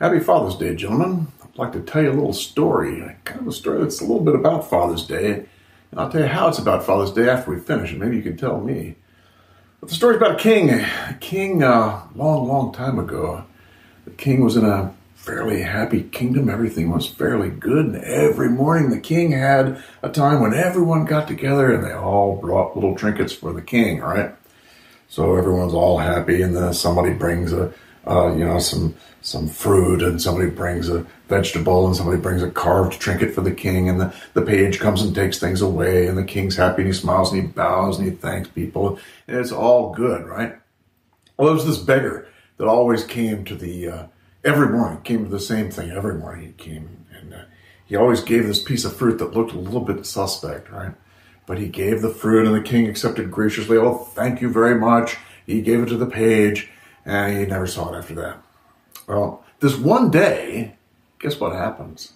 Happy Father's Day, gentlemen. I'd like to tell you a little story, kind of a story that's a little bit about Father's Day. And I'll tell you how it's about Father's Day after we finish, and maybe you can tell me. But the story's about a king. A king long time ago. The king was in a fairly happy kingdom. Everything was fairly good. And every morning the king had a time when everyone got together and they all brought little trinkets for the king, right? So everyone's all happy, and then somebody brings some fruit, and somebody brings a vegetable, and somebody brings a carved trinket for the king, and the page comes and takes things away, and the king's happy, and he smiles, and he bows, and he thanks people, and it's all good, right? Well, there was this beggar that always came to every morning, came to the same thing every morning. He came, and he always gave this piece of fruit that looked a little bit suspect, right? But he gave the fruit, and the king accepted graciously. Oh, thank you very much. He gave it to the page, and he never saw it after that. Well, this one day, guess what happens?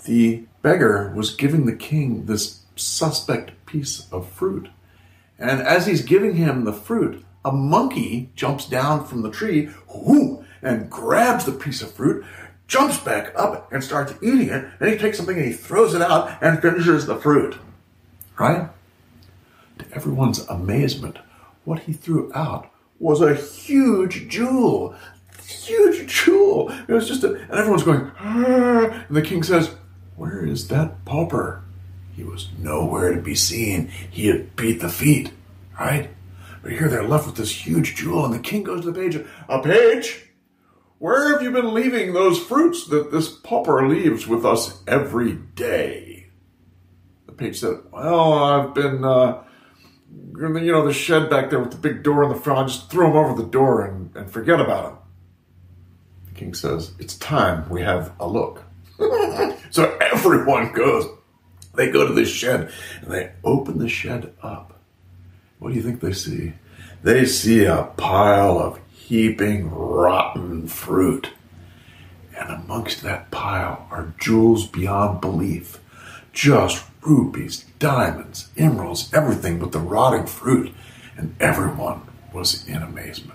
The beggar was giving the king this suspect piece of fruit. And as he's giving him the fruit, a monkey jumps down from the tree, and grabs the piece of fruit, jumps back up and starts eating it. Then he takes something and he throws it out and finishes the fruit. Right? To everyone's amazement, what he threw out was a huge jewel. Huge jewel. It was just and everyone's going, and the king says, "Where is that pauper?" He was nowhere to be seen. He had beat the feat, right? But here they're left with this huge jewel, and the king goes to the page. "A page, where have you been leaving those fruits that this pauper leaves with us every day?" The page said, "Well, I've been, the shed back there with the big door in the front. I just threw them over the door and forget about them." The king says, "It's time we have a look." So everyone goes. They go to this shed, and they open the shed up. What do you think they see? They see a pile of heaping rotten fruit. And amongst that pile are jewels beyond belief. Just rubies, diamonds, emeralds, everything but the rotting fruit. And everyone was in amazement.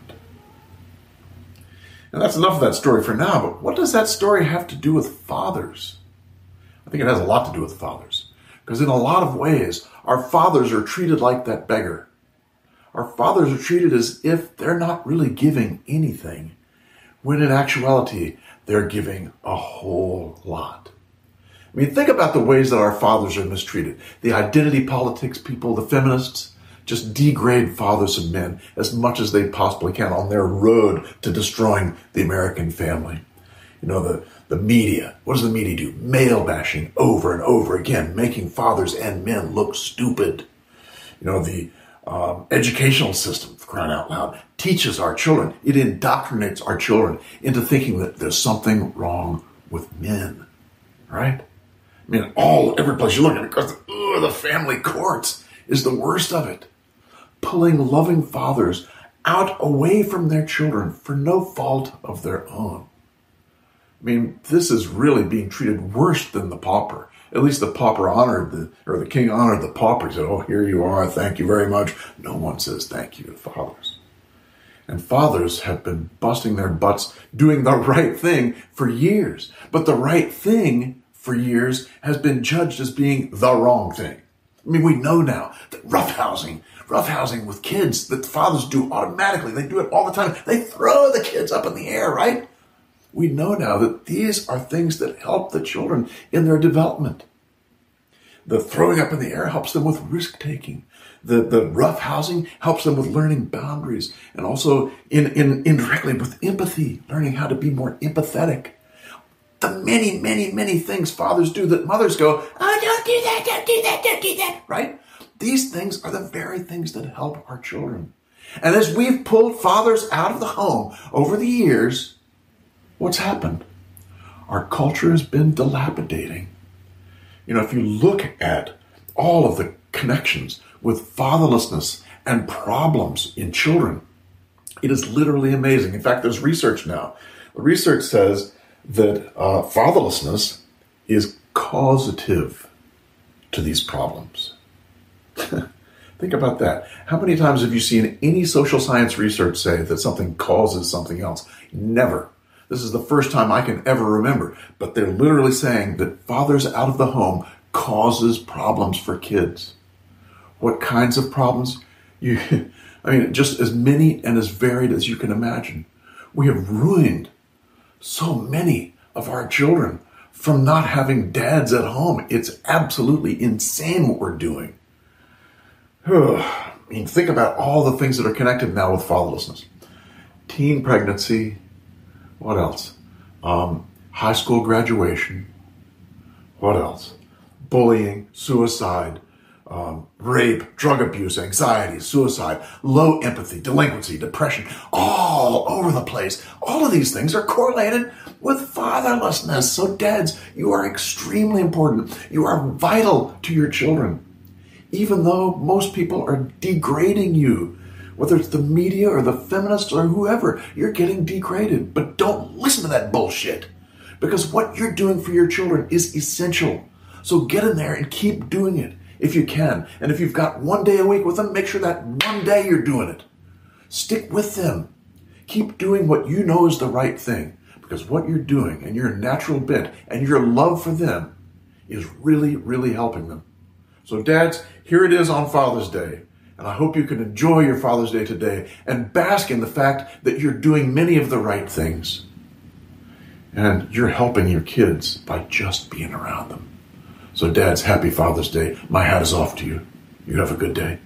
And that's enough of that story for now, but what does that story have to do with fathers? I think it has a lot to do with fathers. Because in a lot of ways, our fathers are treated like that beggar. Our fathers are treated as if they're not really giving anything, when in actuality, they're giving a whole lot. I mean, think about the ways that our fathers are mistreated. The identity politics people, the feminists, just degrade fathers and men as much as they possibly can on their road to destroying the American family. You know, the media, what does the media do? Male bashing over and over again, making fathers and men look stupid. You know, the educational system, for crying out loud, teaches our children, it indoctrinates our children into thinking that there's something wrong with men, right? I mean, every place you look at it, because the family courts is the worst of it. Pulling loving fathers out away from their children for no fault of their own. I mean, this is really being treated worse than the pauper. At least the pauper the king honored the pauper. He said, "Oh, here you are. Thank you very much." No one says thank you to fathers. And fathers have been busting their butts doing the right thing for years. But the right thing for years has been judged as being the wrong thing. I mean, we know now that roughhousing with kids that fathers do automatically. They do it all the time. They throw the kids up in the air, right? We know now that these are things that help the children in their development. The throwing up in the air helps them with risk-taking. The roughhousing helps them with learning boundaries, and also indirectly with empathy, learning how to be more empathetic. The many, many, many things fathers do that mothers go, "Oh, don't do that, don't do that, don't do that," right? These things are the very things that help our children. And as we've pulled fathers out of the home over the years, what's happened? Our culture has been dilapidating. You know, if you look at all of the connections with fatherlessness and problems in children, it is literally amazing. In fact, there's research now. The research says that fatherlessness is causative to these problems. Think about that. How many times have you seen any social science research say that something causes something else? Never. This is the first time I can ever remember. But they're literally saying that fathers out of the home causes problems for kids. What kinds of problems? Just as many and as varied as you can imagine. We have ruined so many of our children from not having dads at home. It's absolutely insane what we're doing. Think about all the things that are connected now with fatherlessness. Teen pregnancy. What else? High school graduation. What else? Bullying, suicide, rape, drug abuse, anxiety, suicide, low empathy, delinquency, depression, all over the place. All of these things are correlated with fatherlessness. So dads, you are extremely important. You are vital to your children. Even though most people are degrading you, whether it's the media or the feminists or whoever, you're getting degraded. But don't listen to that bullshit, because what you're doing for your children is essential. So get in there and keep doing it if you can. And if you've got 1 day a week with them, make sure that 1 day you're doing it. Stick with them. Keep doing what you know is the right thing, because what you're doing and your natural bent and your love for them is really, really helping them. So dads, here it is on Father's Day. And I hope you can enjoy your Father's Day today and bask in the fact that you're doing many of the right things. And you're helping your kids by just being around them. So dads, happy Father's Day. My hat is off to you. You have a good day.